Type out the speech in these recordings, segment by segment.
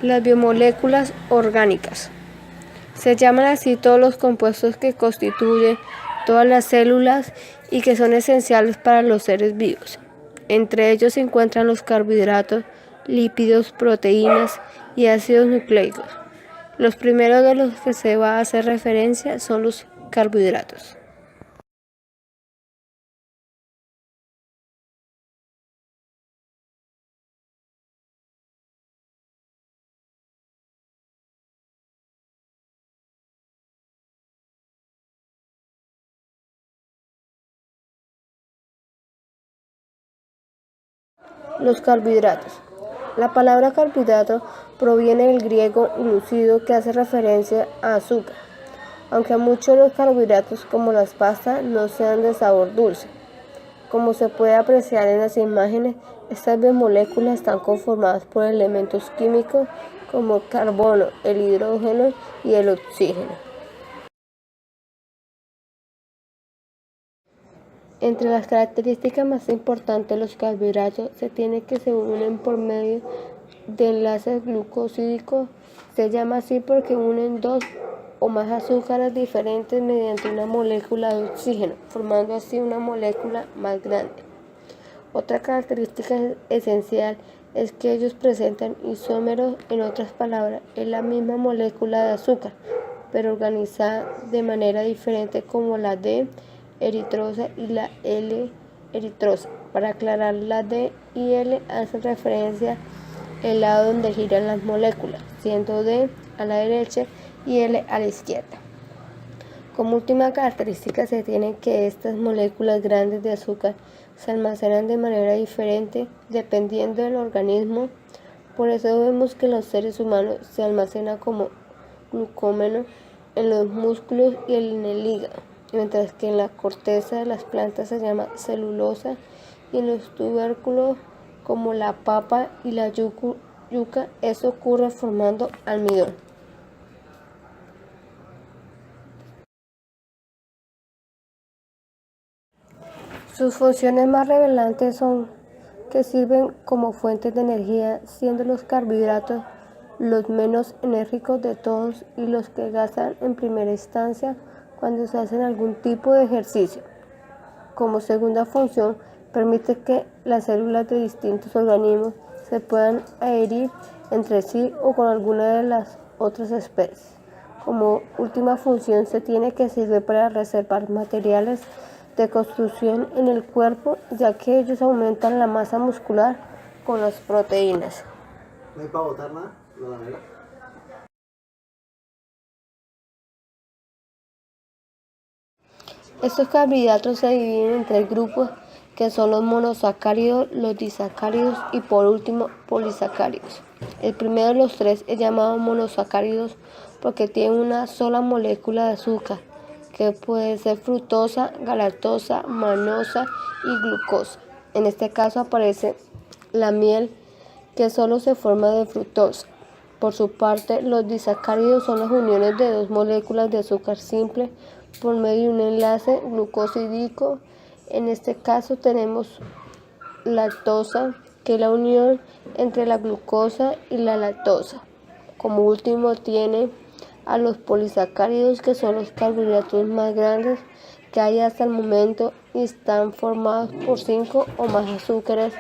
Las biomoléculas orgánicas. Se llaman así todos los compuestos que constituyen todas las células y que son esenciales para los seres vivos. Entre ellos se encuentran los carbohidratos, lípidos, proteínas y ácidos nucleicos. Los primeros de los que se va a hacer referencia son los carbohidratos. Los carbohidratos. La palabra carbohidrato proviene del griego glucido, que hace referencia a azúcar, aunque muchos de los carbohidratos como las pastas no sean de sabor dulce. Como se puede apreciar en las imágenes, estas biomoléculas están conformadas por elementos químicos como el carbono, el hidrógeno y el oxígeno. Entre las características más importantes de los carbohidratos se tiene que se unen por medio de enlaces glucosídicos. Se llama así porque unen dos o más azúcares diferentes mediante una molécula de oxígeno, formando así una molécula más grande. Otra característica esencial es que ellos presentan isómeros, en otras palabras, es la misma molécula de azúcar, pero organizada de manera diferente, como la D eritrosa y la L eritrosa. Para aclarar, la D y L hacen referencia al lado donde giran las moléculas, siendo D a la derecha y L a la izquierda. Como última característica se tiene que estas moléculas grandes de azúcar se almacenan de manera diferente dependiendo del organismo. Por eso vemos que en los seres humanos se almacena como glucógeno en los músculos y en el hígado, mientras que en la corteza de las plantas se llama celulosa, y en los tubérculos como la papa y la yuca eso ocurre formando almidón. Sus funciones más relevantes son que sirven como fuentes de energía, siendo los carbohidratos los menos enérgicos de todos y los que gastan en primera instancia cuando se hace algún tipo de ejercicio. Como segunda función, permite que las células de distintos organismos se puedan adherir entre sí o con alguna de las otras especies. Como última función, se tiene que sirve para reservar materiales de construcción en el cuerpo, ya que ellos aumentan la masa muscular con las proteínas. ¿No hay para botar nada? Estos carbohidratos se dividen en tres grupos, que son los monosacáridos, los disacáridos y por último polisacáridos. El primero de los tres es llamado monosacáridos porque tiene una sola molécula de azúcar, que puede ser fructosa, galactosa, manosa y glucosa. En este caso aparece la miel, que solo se forma de fructosa. Por su parte, los disacáridos son las uniones de dos moléculas de azúcar simple por medio de un enlace glucosídico. En este caso tenemos lactosa, que es la unión entre la glucosa y la lactosa. Como último tiene a los polisacáridos, que son los carbohidratos más grandes que hay hasta el momento y están formados por 5 o más azúcares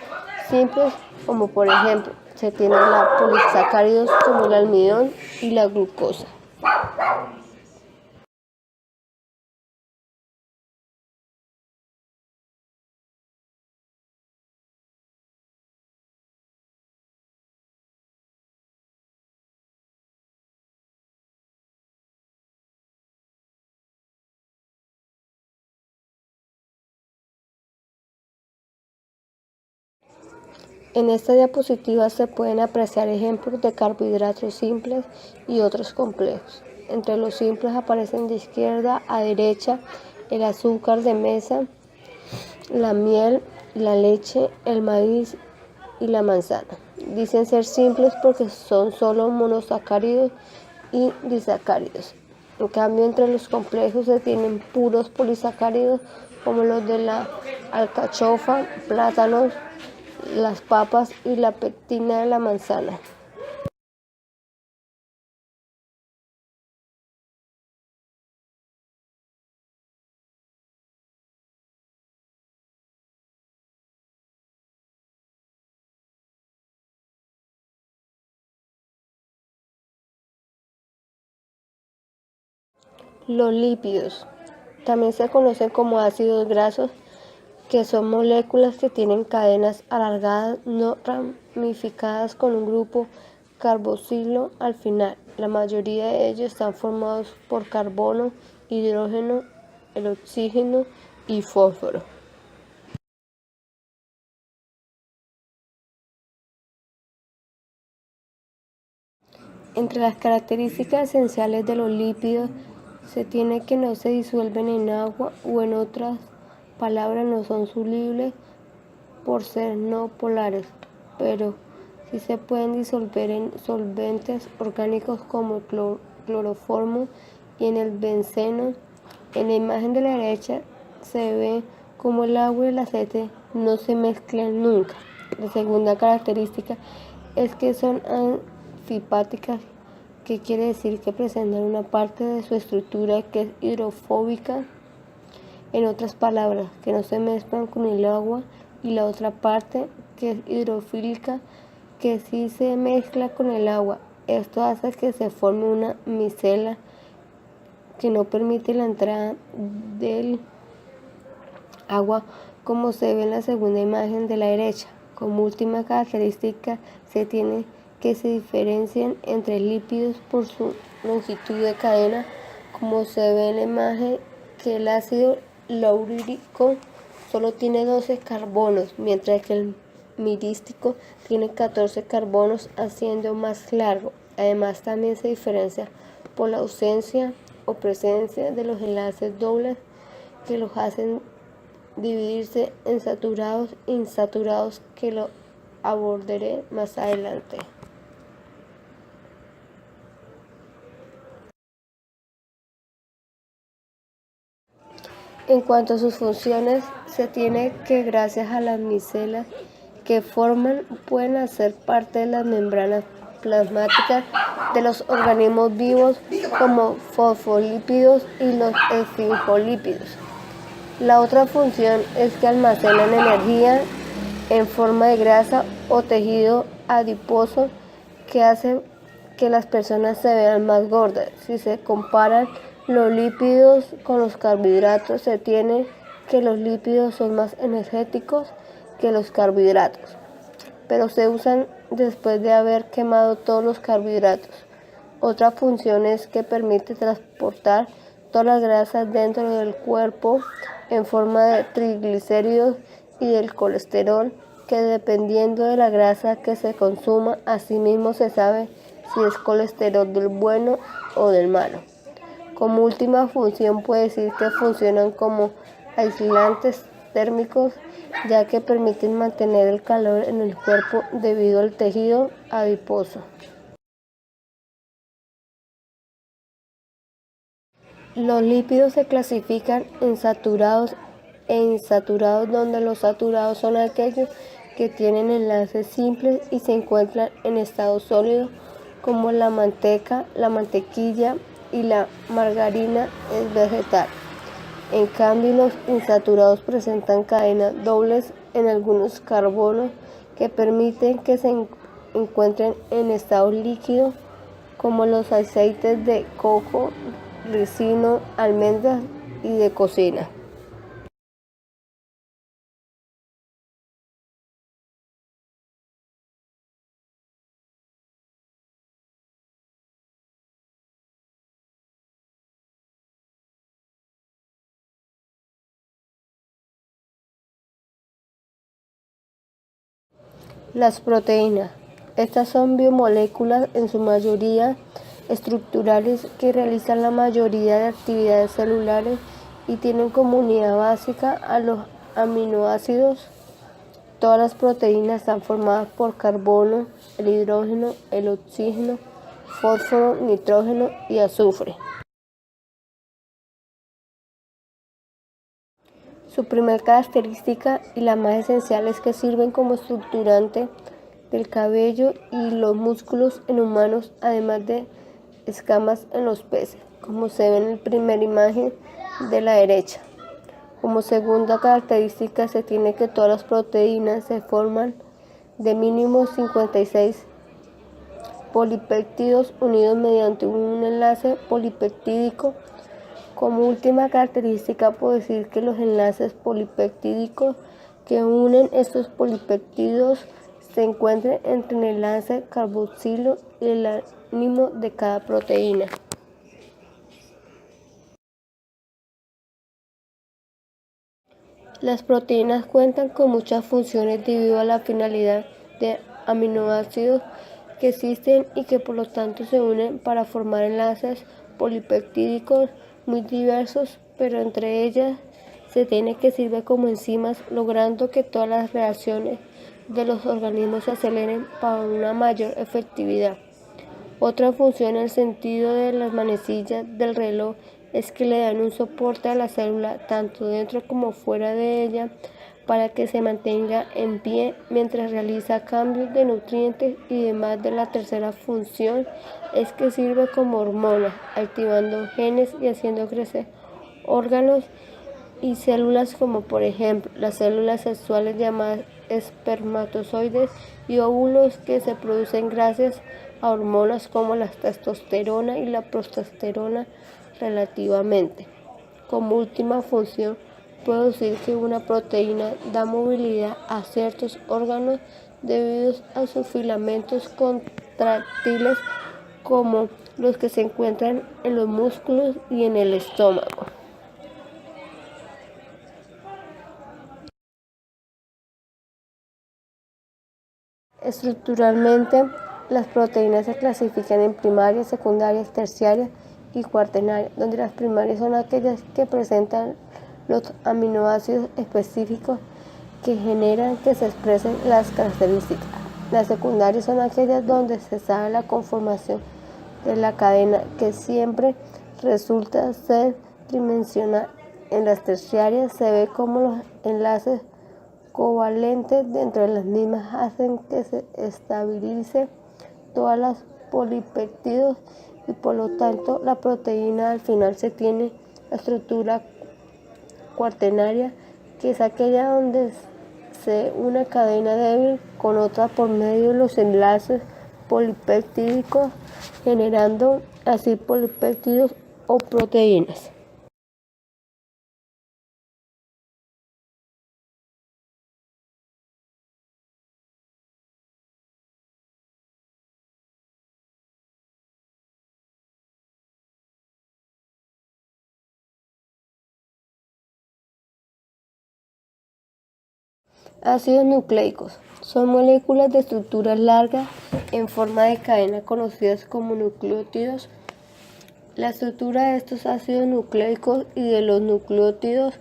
simples, como por ejemplo se tiene la polisacáridos como el almidón y la glucosa. En esta diapositiva se pueden apreciar ejemplos de carbohidratos simples y otros complejos. Entre los simples aparecen de izquierda a derecha el azúcar de mesa, la miel, la leche, el maíz y la manzana. Dicen ser simples porque son solo monosacáridos y disacáridos. En cambio, entre los complejos se tienen puros polisacáridos como los de la alcachofa, plátanos, las papas y la pectina de la manzana. Los lípidos también se conocen como ácidos grasos, que son moléculas que tienen cadenas alargadas no ramificadas con un grupo carboxilo al final. La mayoría de ellos están formados por carbono, hidrógeno, el oxígeno y fósforo. Entre las características esenciales de los lípidos se tiene que no se disuelven en agua, o en otras palabras no son solubles por ser no polares, pero sí se pueden disolver en solventes orgánicos como el cloroformo y en el benceno. En la imagen de la derecha se ve como el agua y el aceite no se mezclan nunca. La segunda característica es que son anfipáticas, que quiere decir que presentan una parte de su estructura que es hidrofóbica, en otras palabras, que no se mezclan con el agua, y la otra parte que es hidrofílica, que sí se mezcla con el agua. Esto hace que se forme una micela que no permite la entrada del agua, como se ve en la segunda imagen de la derecha. Como última característica se tiene que se diferencian entre lípidos por su longitud de cadena, como se ve en la imagen, que el ácido laúrico solo tiene 12 carbonos, mientras que el mirístico tiene 14 carbonos, haciendo más largo. Además, también se diferencia por la ausencia o presencia de los enlaces dobles, que los hacen dividirse en saturados e insaturados, que lo abordaré más adelante. En cuanto a sus funciones, se tiene que gracias a las micelas que forman pueden hacer parte de las membranas plasmáticas de los organismos vivos, como fosfolípidos y los esfingolípidos. La otra función es que almacenan energía en forma de grasa o tejido adiposo, que hace que las personas se vean más gordas. Si se comparan los lípidos con los carbohidratos, se tiene que los lípidos son más energéticos que los carbohidratos, pero se usan después de haber quemado todos los carbohidratos. Otra función es que permite transportar todas las grasas dentro del cuerpo en forma de triglicéridos y del colesterol, que dependiendo de la grasa que se consuma, asimismo se sabe si es colesterol del bueno o del malo. Como última función puede decir que funcionan como aislantes térmicos, ya que permiten mantener el calor en el cuerpo debido al tejido adiposo. Los lípidos se clasifican en saturados e insaturados, donde los saturados son aquellos que tienen enlaces simples y se encuentran en estado sólido, como la manteca, la mantequilla y la margarina es vegetal. En cambio, los insaturados presentan cadenas dobles en algunos carbonos, que permiten que se encuentren en estado líquido, como los aceites de coco, ricino, almendras y de cocina. Las proteínas. Estas son biomoléculas, en su mayoría estructurales, que realizan la mayoría de actividades celulares y tienen como unidad básica a los aminoácidos. Todas las proteínas están formadas por carbono, el hidrógeno, el oxígeno, fósforo, nitrógeno y azufre. Su primera característica y la más esencial es que sirven como estructurante del cabello y los músculos en humanos, además de escamas en los peces, como se ve en la primera imagen de la derecha. Como segunda característica se tiene que todas las proteínas se forman de mínimo 56 polipéptidos unidos mediante un enlace polipeptídico, Como última característica, puedo decir que los enlaces polipeptídicos que unen estos polipeptídeos se encuentran entre el enlace carboxilo y el ánimo de cada proteína. Las proteínas cuentan con muchas funciones debido a la finalidad de aminoácidos que existen y que por lo tanto se unen para formar enlaces polipeptídicos muy diversos, pero entre ellas se tiene que sirve como enzimas, logrando que todas las reacciones de los organismos se aceleren para una mayor efectividad. Otra función en el sentido de las manecillas del reloj es que le dan un soporte a la célula tanto dentro como fuera de ella para que se mantenga en pie mientras realiza cambios de nutrientes y demás. De la tercera función es que sirve como hormona, activando genes y haciendo crecer órganos y células como por ejemplo las células sexuales llamadas espermatozoides y óvulos que se producen gracias a hormonas como la testosterona y la progesterona relativamente. Como última función, puedo decir que una proteína da movilidad a ciertos órganos debido a sus filamentos contráctiles como los que se encuentran en los músculos y en el estómago. Estructuralmente, las proteínas se clasifican en primarias, secundarias, terciarias y cuaternarias, donde las primarias son aquellas que presentan los aminoácidos específicos que generan que se expresen las características. Las secundarias son aquellas donde se sabe la conformación de la cadena, que siempre resulta ser tridimensional. En las terciarias se ve cómo los enlaces covalentes dentro de las mismas hacen que se estabilice todas las polipeptídeos y por lo tanto la proteína al final se tiene la estructura cuaternaria, que es aquella donde se une cadena débil con otra por medio de los enlaces polipeptídicos, generando así polipeptídeos o proteínas. Ácidos nucleicos son moléculas de estructuras largas en forma de cadena conocidas como nucleótidos. La estructura de estos ácidos nucleicos y de los nucleótidos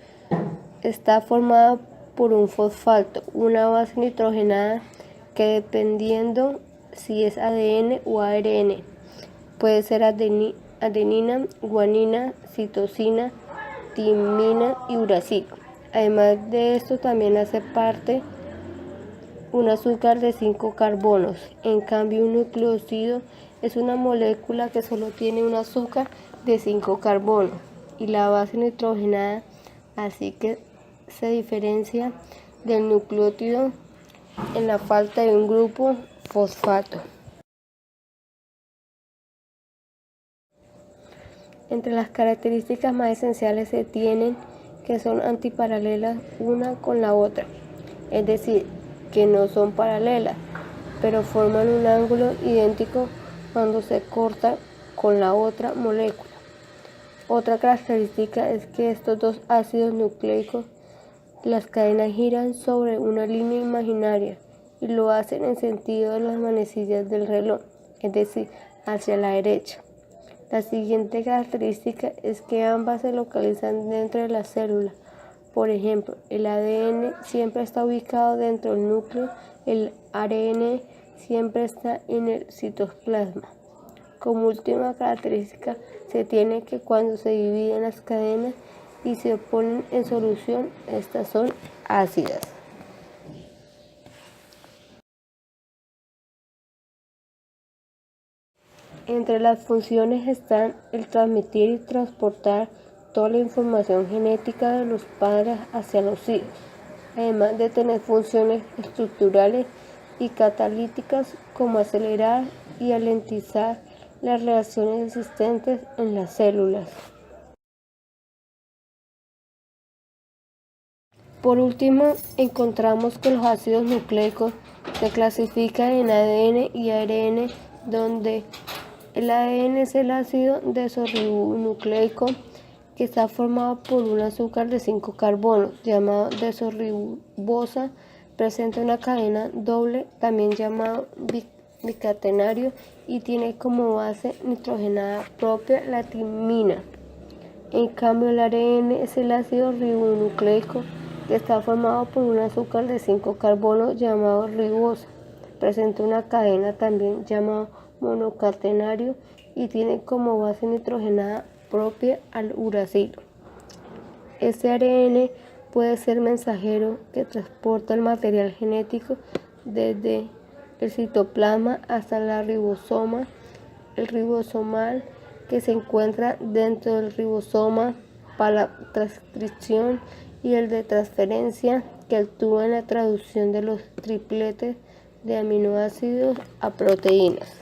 está formada por un fosfato, una base nitrogenada que dependiendo si es ADN o ARN, puede ser adenina, guanina, citosina, timina y uracilo. Además de esto también hace parte un azúcar de 5 carbonos. En cambio, un nucleósido es una molécula que solo tiene un azúcar de 5 carbonos y la base nitrogenada, así que se diferencia del nucleótido en la falta de un grupo fosfato. Entre las características más esenciales se tienen que son antiparalelas una con la otra, es decir, que no son paralelas, pero forman un ángulo idéntico cuando se cortan con la otra molécula. Otra característica es que estos dos ácidos nucleicos, las cadenas giran sobre una línea imaginaria y lo hacen en sentido de las manecillas del reloj, es decir, hacia la derecha. La siguiente característica es que ambas se localizan dentro de la célula. Por ejemplo, el ADN siempre está ubicado dentro del núcleo, el ARN siempre está en el citoplasma. Como última característica, se tiene que cuando se dividen las cadenas y se ponen en solución, estas son ácidas. Entre las funciones están el transmitir y transportar toda la información genética de los padres hacia los hijos, además de tener funciones estructurales y catalíticas como acelerar y alentizar las reacciones existentes en las células. Por último, encontramos que los ácidos nucleicos se clasifican en ADN y ARN, donde el ADN es el ácido desoxirribonucleico que está formado por un azúcar de 5 carbonos llamado desoxirribosa, presenta una cadena doble también llamado bicatenario y tiene como base nitrogenada propia la timina. En cambio, el ARN es el ácido ribonucleico que está formado por un azúcar de 5 carbonos llamado ribosa. Presenta una cadena también llamada monocatenario y tiene como base nitrogenada propia al uracilo. Este ARN puede ser mensajero que transporta el material genético desde el citoplasma hasta el ribosomal que se encuentra dentro del ribosoma para la transcripción y el de transferencia que actúa en la traducción de los tripletes de aminoácidos a proteínas.